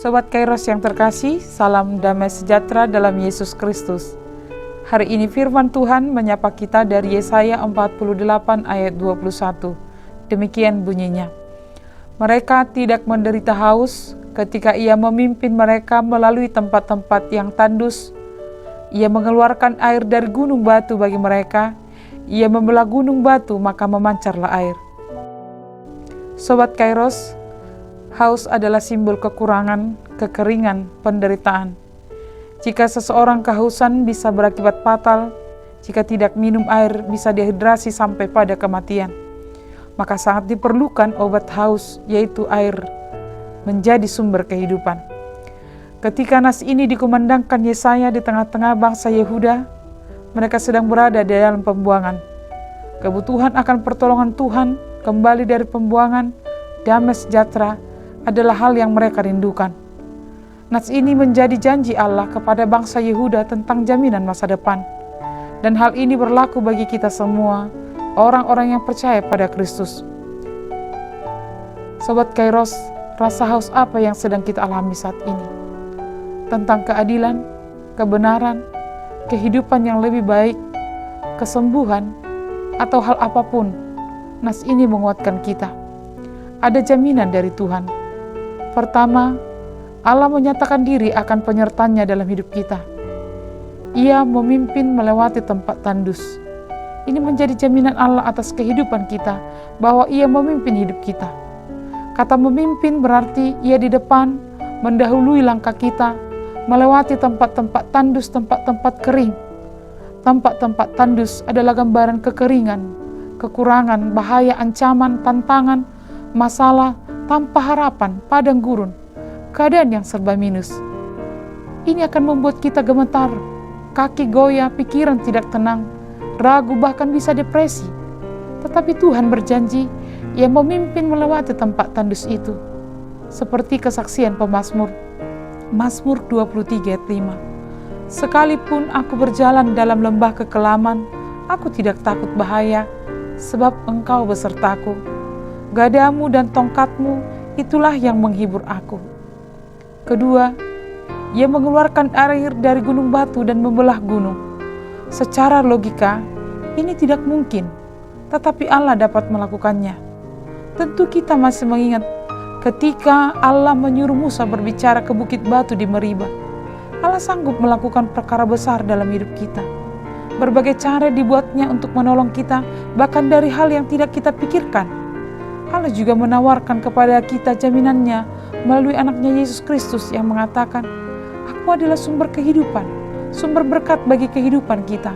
Sobat Kairos yang terkasih, salam damai sejahtera dalam Yesus Kristus. Hari ini firman Tuhan menyapa kita dari Yesaya 48 ayat 21. Demikian bunyinya. Mereka tidak menderita haus ketika Ia memimpin mereka melalui tempat-tempat yang tandus. Ia mengeluarkan air dari gunung batu bagi mereka. Ia membelah gunung batu, maka memancarlah air. Sobat Kairos, haus adalah simbol kekurangan, kekeringan, penderitaan. Jika seseorang kehausan bisa berakibat fatal, jika tidak minum air bisa dehidrasi sampai pada kematian. Maka sangat diperlukan obat haus, yaitu air, menjadi sumber kehidupan. Ketika nas ini dikumandangkan Yesaya di tengah-tengah bangsa Yehuda, mereka sedang berada di dalam pembuangan. Kebutuhan akan pertolongan Tuhan kembali dari pembuangan, damai sejahtera, adalah hal yang mereka rindukan. Nas ini menjadi janji Allah kepada bangsa Yehuda tentang jaminan masa depan. Dan hal ini berlaku bagi kita semua, orang-orang yang percaya pada Kristus. Sobat Kairos, rasa haus apa yang sedang kita alami saat ini? Tentang keadilan, kebenaran, kehidupan yang lebih baik, kesembuhan, atau hal apapun. Nas ini menguatkan kita. Ada jaminan dari Tuhan. Pertama, Allah menyatakan diri akan penyertanya dalam hidup kita. Ia memimpin melewati tempat tandus. Ini menjadi jaminan Allah atas kehidupan kita, bahwa Ia memimpin hidup kita. Kata memimpin berarti Ia di depan, mendahului langkah kita, melewati tempat-tempat tandus, tempat-tempat kering. Tempat-tempat tandus adalah gambaran kekeringan, kekurangan, bahaya, ancaman, tantangan, masalah, tanpa harapan, padang gurun, keadaan yang serba minus. Ini akan membuat kita gemetar, kaki goyah, pikiran tidak tenang, ragu, bahkan bisa depresi. Tetapi Tuhan berjanji, Ia memimpin melewati tempat tandus itu. Seperti kesaksian pemazmur, Mazmur 23 ayat 5. Sekalipun aku berjalan dalam lembah kekelaman, aku tidak takut bahaya, sebab Engkau besertaku. Gadamu dan tongkatmu, itulah yang menghibur aku. Kedua, Ia mengeluarkan air dari gunung batu dan membelah gunung. Secara logika, ini tidak mungkin, tetapi Allah dapat melakukannya. Tentu kita masih mengingat ketika Allah menyuruh Musa berbicara ke bukit batu di Meribah. Allah sanggup melakukan perkara besar dalam hidup kita. Berbagai cara dibuatnya untuk menolong kita, bahkan dari hal yang tidak kita pikirkan. Allah juga menawarkan kepada kita jaminannya melalui anaknya Yesus Kristus yang mengatakan, Aku adalah sumber kehidupan, sumber berkat bagi kehidupan kita.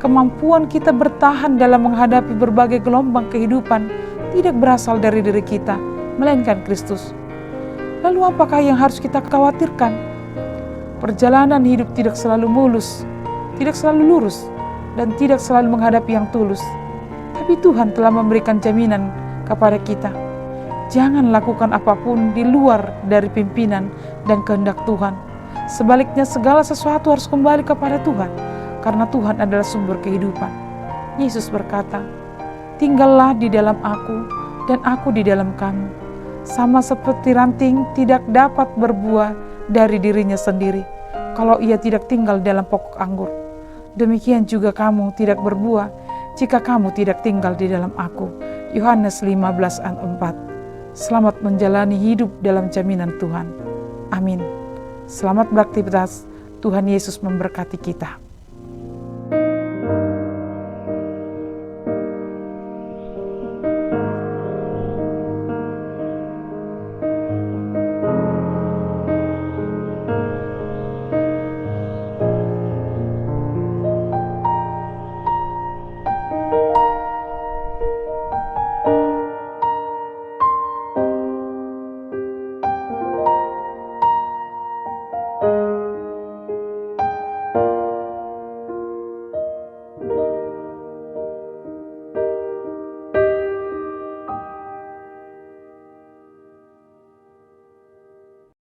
Kemampuan kita bertahan dalam menghadapi berbagai gelombang kehidupan tidak berasal dari diri kita, melainkan Kristus. Lalu apakah yang harus kita khawatirkan? Perjalanan hidup tidak selalu mulus, tidak selalu lurus, dan tidak selalu menghadapi yang tulus. Tapi Tuhan telah memberikan jaminan kepada kita. Jangan lakukan apapun di luar dari pimpinan dan kehendak Tuhan. Sebaliknya segala sesuatu harus kembali kepada Tuhan, karena Tuhan adalah sumber kehidupan. Yesus berkata, Tinggallah di dalam aku dan aku di dalam kamu. Sama seperti ranting tidak dapat berbuah dari dirinya sendiri, kalau ia tidak tinggal dalam pokok anggur. Demikian juga kamu tidak berbuah jika kamu tidak tinggal di dalam aku. Yohanes 15 ayat 4. Selamat menjalani hidup dalam jaminan Tuhan. Amin. Selamat beraktivitas. Tuhan Yesus memberkati kita.